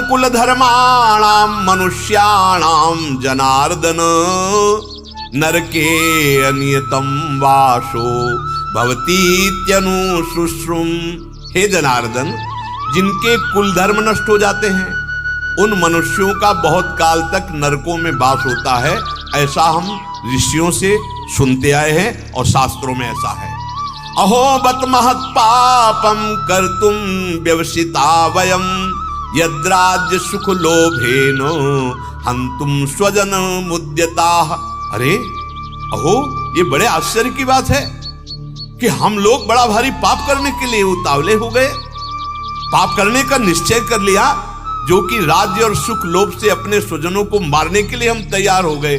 कुल धर्माणाम मनुष्याणाम जनार्दन नरके अनियतम वासो भवतीत्यनुशुश्रुम। हे जनार्दन, जिनके कुल धर्म नष्ट हो जाते हैं उन मनुष्यों का बहुत काल तक नरकों में वास होता है, ऐसा हम ऋषियों से सुनते आए हैं और शास्त्रों में ऐसा है। अहो बत महत् पापम कर्तुम व्यवसिता वयम यद्राज्य सुख लोभेन हंतुम स्वजन मुद्यता। अरे अहो, ये बड़े आश्चर्य की बात है कि हम लोग बड़ा भारी पाप करने के लिए उतावले हो गए, पाप करने का निश्चय कर लिया, जो कि राज्य और सुख लोभ से अपने स्वजनों को मारने के लिए हम तैयार हो गए।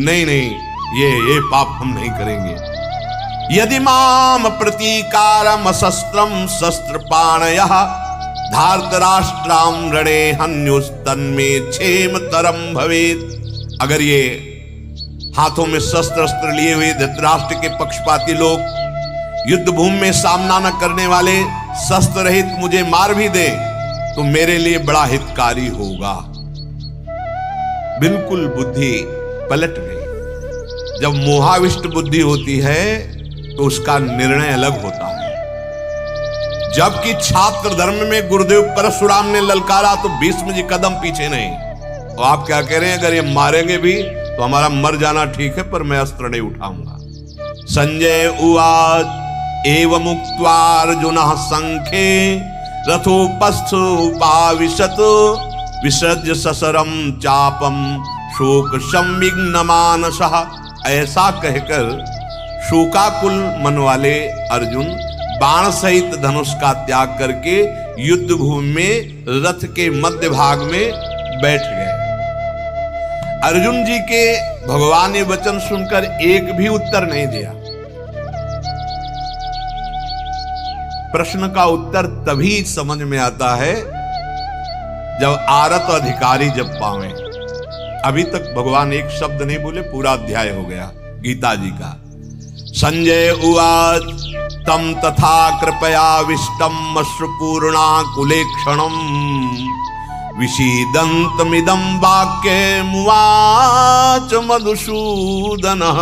नहीं नहीं, ये पाप हम नहीं करेंगे। यदि माम प्रतीकारम शस्त्रम शस्त्र पाणयः धार्तराष्ट्राम रणे हन्युस्तन्मे क्षेम तरम भवेत्। अगर ये हाथों में शस्त्र लिए हुए धृतराष्ट्र के पक्षपाती लोग युद्ध भूमि में सामना न करने वाले शस्त्र रहित मुझे मार भी दे तो मेरे लिए बड़ा हितकारी होगा। बिल्कुल बुद्धि पलट गई। जब मोहाविष्ट बुद्धि होती है तो उसका निर्णय अलग होता है। जबकि छात्र धर्म में गुरुदेव परशुराम ने ललकारा तो भीष्म जी कदम पीछे नहीं। और आप क्या कह रहे हैं, अगर ये मारेंगे भी तो हमारा मर जाना ठीक है, पर मैं अस्त्र नहीं उठाऊंगा। संजय उवाच एवं मुक्त्वा अर्जुनः संखे रथोपस्थोपाविशत् विसृज्य ससरम चापम शोक संविघ्न मानसः। ऐसा कहकर शोकाकुल मन वाले अर्जुन बाण सहित धनुष का त्याग करके युद्ध भूमि में रथ के मध्य भाग में बैठ गए। अर्जुन जी के भगवान ने वचन सुनकर एक भी उत्तर नहीं दिया। प्रश्न का उत्तर तभी समझ में आता है जब आरत अधिकारी जब पावे। अभी तक भगवान एक शब्द नहीं बोले, पूरा अध्याय हो गया गीता जी का। संजय उवाच तम तथा कृपयाविष्टम अश्रुपूर्णा कुलेक्षणम विषीदन्तमिदं वाक्यमुवाच मधुसूदनः।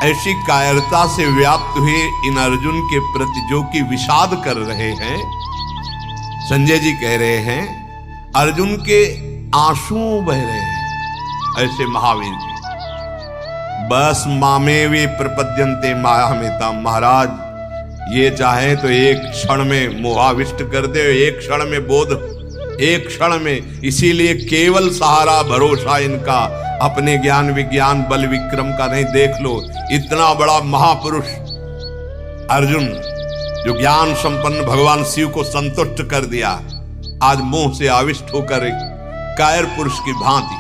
ऐसी कायरता से व्याप्त हुए इन अर्जुन के प्रति जो कि विषाद कर रहे हैं, संजय जी कह रहे हैं अर्जुन के आंसू बह रहे हैं ऐसे महावीर के। बस मामे वे प्रपद्यन्ते मायामेता। महाराज, ये चाहे तो एक क्षण में मोहाविष्ट कर दे, एक क्षण में बोध, एक क्षण में। इसीलिए केवल सहारा भरोसा इनका अपने ज्ञान विज्ञान बल विक्रम का नहीं। देख लो, इतना बड़ा महापुरुष अर्जुन जो ज्ञान संपन्न भगवान शिव को संतुष्ट कर दिया, आज मोह से आविष्ट होकर कायर पुरुष की भांति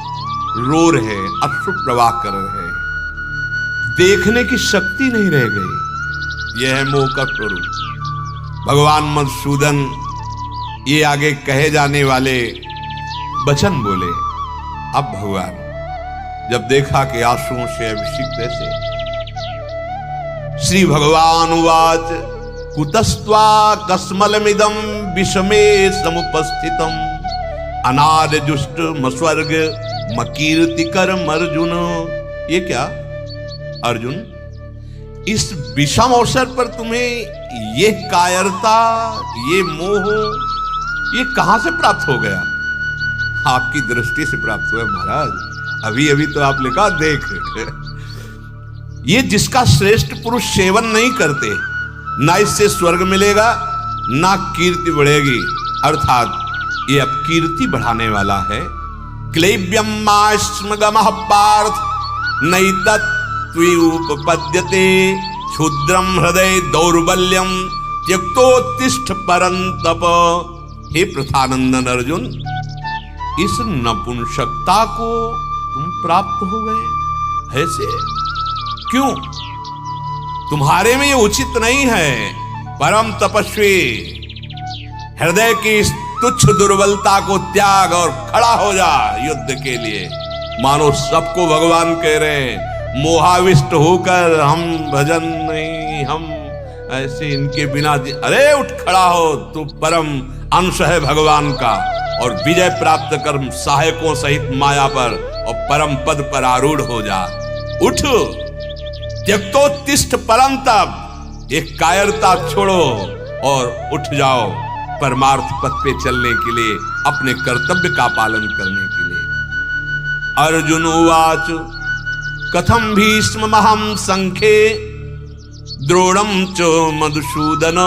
रो रहे, अश्रु प्रवाह कर रहे, देखने की शक्ति नहीं रह गई। यह है मोह का स्वरूप। भगवान मधुसूदन ये आगे कहे जाने वाले वचन बोले। अब भगवान जब देखा कि आंसुओं से अभिषिक्त ऐसे, श्री भगवान उवाच कुतस्त्वा कस्मलमिदं विषमे समुपस्थितम् अनार्यजुष्ट मस्वर्ग मकीर्तिकरम अर्जुन। ये क्या अर्जुन, इस विषम अवसर पर तुम्हें ये कायरता, ये मोह, ये कहां से प्राप्त हो गया? आपकी दृष्टि से प्राप्त हुआ महाराज। अभी अभी तो आपने कहा देख, ये जिसका श्रेष्ठ पुरुष सेवन नहीं करते, ना इससे स्वर्ग मिलेगा ना कीर्ति बढ़ेगी, अर्थात ये अब कीर्ति बढ़ाने वाला है। क्लैब्यम माश्मगमः पार्थ नैतत्त्वुपपद्यते क्षुद्रम हृदय दौर्बल्यम त्यक्तोत्तिष्ठ परंतप। हे प्रथानंदन अर्जुन, इस नपुंसकता को तुम प्राप्त हो गए ऐसे क्यों? तुम्हारे में ये उचित नहीं है। परम तपस्वी, हृदय की तुच्छ दुर्बलता को त्याग और खड़ा हो जा युद्ध के लिए। मानो सबको भगवान कह रहे हैं, मोहाविष्ट होकर हम भजन नहीं, हम ऐसे इनके बिना। अरे उठ खड़ा हो, तू परम अंश है भगवान का और विजय प्राप्त कर सहायकों सहित माया पर और परम पद पर आरूढ़ हो जा। उठ, त्यक्तोत्तिष्ठ परंतप, एक कायरता छोड़ो और उठ जाओ परमार्थ पथ पे चलने के लिए, अपने कर्तव्य का पालन करने के लिए। अर्जुन उवाच कथम भीष्ममहं संख्ये द्रोणं च मधुसूदन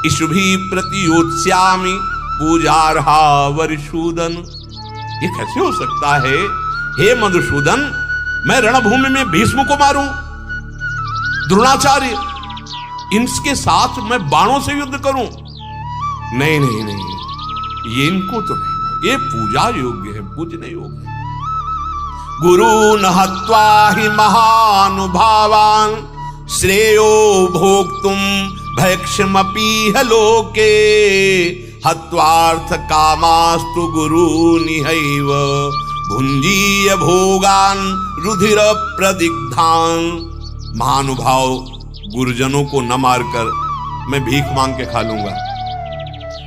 इषुभिः प्रतियोत्स्यामि पूजार्हा वरिसूदन। ये कैसे हो सकता है हे मधुसूदन, मैं रणभूमि में भीष्म को मारूं, द्रोणाचार्य इनके साथ मैं बाणों से युद्ध करूं? नहीं नहीं नहीं, ये इनको तो नहीं, ये पूजा योग्य है, पूजने योग्य है। गुरून् हत्वा हि महानुभावान् श्रेयो भोक्तुं भैक्ष्यमपीह लोके हत्वार्थ कामास्तु गुरूनिहैव भुंजीय भोगान् रुधिर प्रदिग्धान्। महानुभाव गुरुजनों को न मारकर मैं भीख मांग के खा लूंगा।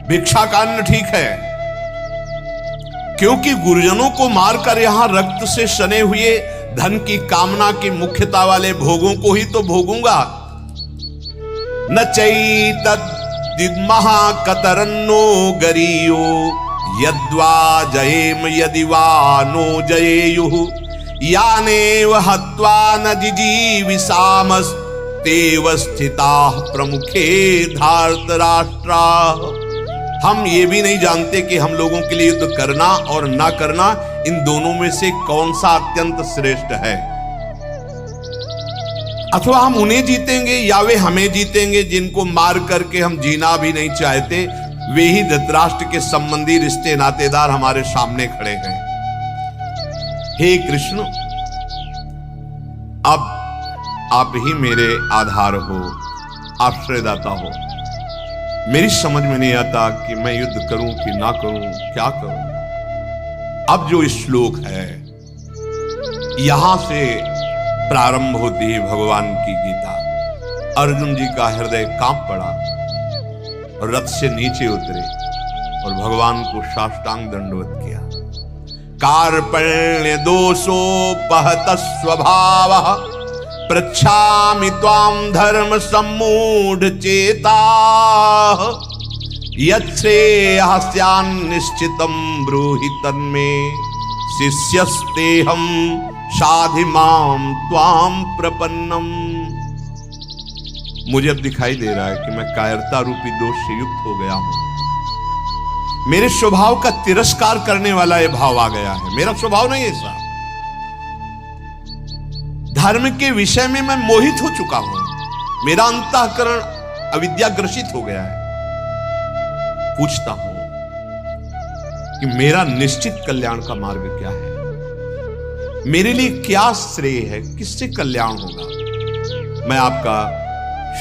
भिक्षा का अन्न ठीक है, क्योंकि गुरुजनों को मारकर यहां रक्त से सने हुए धन की कामना की मुख्यता वाले भोगों को ही तो भोगूंगा। न चैतद् महाकतरन्नो गरीयो यद्वा जयेम यदि वा नो जयेयुः यानेव हत्वा न जिजीविषामस्तेव स्थिताः प्रमुखे धार्तराष्ट्राः। हम ये भी नहीं जानते कि हम लोगों के लिए युद्ध करना और ना करना, इन दोनों में से कौन सा अत्यंत श्रेष्ठ है। अथवा हम उन्हें जीतेंगे या वे हमें जीतेंगे जिनको मार करके हम जीना भी नहीं चाहते। वे ही धृतराष्ट्र के संबंधी रिश्ते नातेदार हमारे सामने खड़े हैं। हे कृष्ण, अब आप ही मेरे आधार हो, आश्रयदाता हो। मेरी समझ में नहीं आता कि मैं युद्ध करूं कि ना करूं, क्या करूं। अब जो श्लोक है, यहां से प्रारंभ होती है भगवान की गीता। अर्जुन जी का हृदय कांप पड़ा और रथ से नीचे उतरे और भगवान को साष्टांग दंडवत किया। कार्पण्य दोषोपहत स्वभावः पृच्छामि त्वां धर्म सम्मूढ़ चेताः यच्छ्रेयः स्यान्निश्चितं ब्रूहि तन्मे शिष्यस्तेहं साधि मां त्वां प्रपन्नम। मुझे अब दिखाई दे रहा है कि मैं कायरता रूपी दोष से युक्त हो गया हूं। मेरे स्वभाव का तिरस्कार करने वाला यह भाव आ गया है। मेरा स्वभाव नहीं ऐसा। धर्म के विषय में मैं मोहित हो चुका हूं। मेरा अंतःकरण अविद्या ग्रसित हो गया है। पूछता हूं कि मेरा निश्चित कल्याण का मार्ग क्या है, मेरे लिए क्या श्रेय है, किससे कल्याण होगा। मैं आपका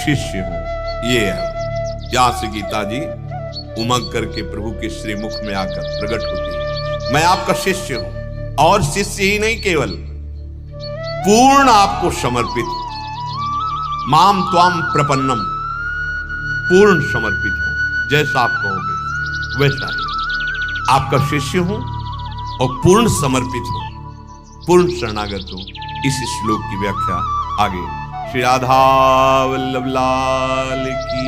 शिष्य हूं। ये है यहां से गीता जी उमंग करके प्रभु के श्रीमुख में आकर प्रकट होती है। मैं आपका शिष्य हूं और शिष्य ही नहीं, केवल पूर्ण आपको समर्पित। माम त्वाम प्रपन्नम, पूर्ण समर्पित हूं। जैसा आप कहोगे वैसा ही आपका शिष्य हूं और पूर्ण समर्पित हूं, पूर्ण शरणागत हूं। इस श्लोक की व्याख्या आगे। श्री राधा वल्लभ लाल की